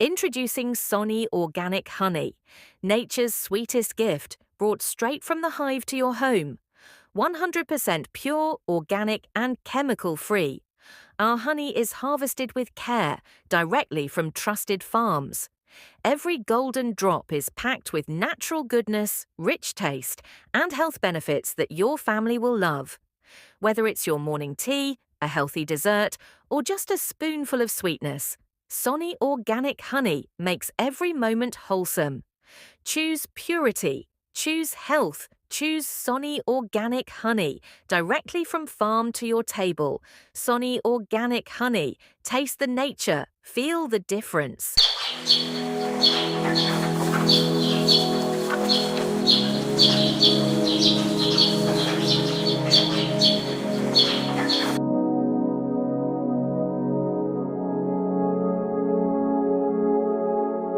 Introducing Soni Organic Honey, nature's sweetest gift brought straight from the hive to your home. 100% pure, organic, and chemical-free. Our honey is harvested with care directly from trusted farms. Every golden drop is packed with natural goodness, rich taste, and health benefits that your family will love. Whether it's your morning tea, a healthy dessert, or just a spoonful of sweetness, Soni Organic Honey makes every moment wholesome. Choose purity, choose health, choose Soni Organic Honey, directly from farm to your table. Soni Organic Honey, taste the nature, feel the difference.